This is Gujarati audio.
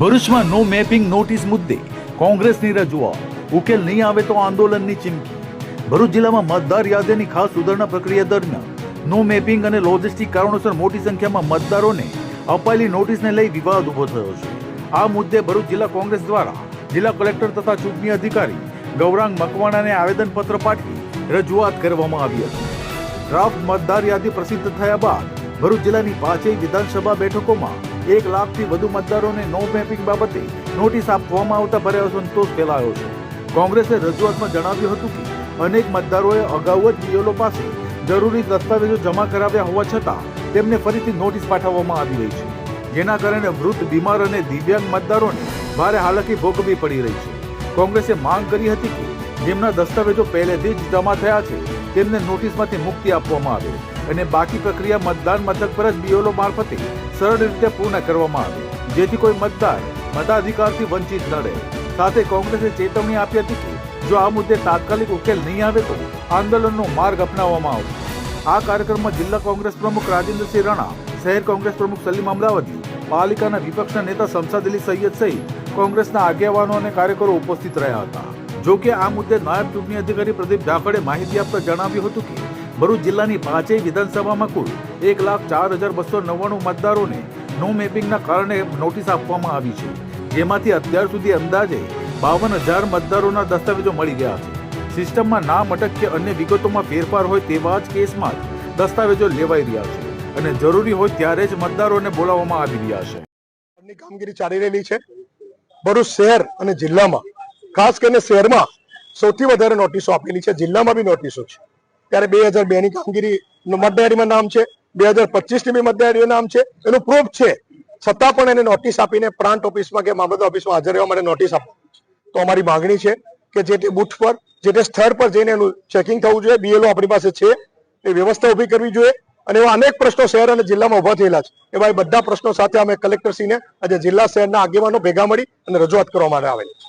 ભરૂચમાં નો મેપિંગ નોટિસ મુદ્દે કોંગ્રેસની રજૂઆત, ઉકેલ નહીં આવે તો આંદોલનની ચીમકી. ભરૂચ જિલ્લામાં મતદાર યાદીની ખાસ સુધારણા પ્રક્રિયા દરમિયાન નો મેપિંગ અને લોજિસ્ટિક કારણોસર મોટી સંખ્યામાં મતદારોને અપાયેલી નોટિસને લઈ વિવાદ ઉભો થયો છે. આ મુદ્દે ભરૂચ જિલ્લા કોંગ્રેસ દ્વારા જિલ્લા કલેક્ટર તથા ચૂંટણી અધિકારી ગૌરાંગ મકવાણાને આવેદનપત્ર પાઠવી રજૂઆત કરવામાં આવી હતી. ડ્રાફ્ટ મતદાર યાદી પ્રસિદ્ધ થયા બાદ ભરૂચ જિલ્લાની 5 વિધાનસભા બેઠકોમાં 1 લાખથી વધુ મતદારોને નો મેપિંગ બાબતે નોટિસ આપવામાં આવતા ભારે અસંતોષ ફેલાયો છે. કોંગ્રેસે રજૂઆતમાં જણાવ્યું હતું કે અનેક મતદારોએ અગાઉ જ બીએલઓ પાસે જરૂરી દસ્તાવેજો જમા કરાવ્યા હોવા છતાં તેમને ફરીથી નોટિસ પાઠવવામાં આવી રહી છે, જેના કારણે વૃદ્ધ, બીમાર અને દિવ્યાંગ મતદારોને ભારે હાલાકી ભોગવવી પડી રહી છે. કોંગ્રેસે માંગ કરી હતી કે જેમના દસ્તાવેજો પહેલેથી જ જમા થયા છે તેમને નોટિસમાંથી મુક્તિ આપવામાં આવે અને બાકી પ્રક્રિયા મતદાન મથક પર જ બીએલઓ મારફતે સરળ રીતે પૂર્ણ કરવામાં આવે, જેથી કોઈ મતદાર મતાધિકારથી વંચિત ન રહે. સાથે કોંગ્રેસે ચેતવણી આપી હતી કે જો આ મુદ્દે તાત્કાલિક ઉકેલ નહીં આવે તો આંદોલનનો માર્ગ અપનાવવામાં આવશે. આ કાર્યક્રમમાં જિલ્લા કોંગ્રેસ પ્રમુખ રાજેન્દ્રસિંહ રાણા, શહેર કોંગ્રેસ પ્રમુખ સલીમ અમરાવતી, પાલિકાના વિપક્ષના નેતા શમશાદ અલી સૈયદ સહિત કોંગ્રેસના આગેવાનો અને કાર્યકરો ઉપસ્થિત રહ્યા હતા. જો કે આ મુદ્દે નાયબ ચૂંટણી અધિકારી પ્રદીપ ઝાખડે માહિતી આપતા જણાવ્યું હતું કે ભરૂચ જિલ્લાની 5 વિધાનસભામાં કુલ 1,04,299 મતદારોને નો મેપિંગના કારણે નોટિસ આપવામાં આવી છે, જેમાંથી અત્યાર સુધી અંદાજે 52,000 મતદારોના દસ્તાવેજો મળી ગયા છે. સિસ્ટમમાં નામ અટક કે અન્ય વિગતોમાં ફેરફાર હોય તેવા જ કેસમાં જ દસ્તાવેજો લેવાઈ રહ્યા છે અને જરૂરી હોય ત્યારે જ મતદારોને બોલાવવામાં આવી રહ્યા છે. કામગીરી ચાલી રહેલી છે. ભરૂચ શહેર અને જિલ્લામાં, ખાસ કરીને શહેરમાં સૌથી વધારે નોટિસો આપેલી છે, જિલ્લામાં બી નોટિસો છે. ત્યારે 2002 ની કામગીરી મતદારીમાં નામ છે, 2025 ની બી મતદારીમાં નામ છે, એનું પ્રૂફ છે. છતાં પણ એને નોટિસ આપીને પ્રાંત ઓફિસમાં કે મામલતદાર ઓફિસમાં હાજર રહેવા માટે નોટિસ આપો. તો અમારી માંગણી છે કે જે તે બુથ પર, જે તે સ્થળ પર જઈને એનું ચેકિંગ થવું જોઈએ. બીએલઓ આપણી પાસે છે, એ વ્યવસ્થા ઊભી કરવી જોઈએ. અને એવા અનેક પ્રશ્નો શહેર અને જિલ્લામાં ઉભા થયેલા છે. એવા બધા પ્રશ્નો સાથે અમે કલેક્ટરશ્રીને આજે જિલ્લા શહેરના આગેવાનો ભેગા મળી અને રજૂઆત કરવા માટે આવેલી છે.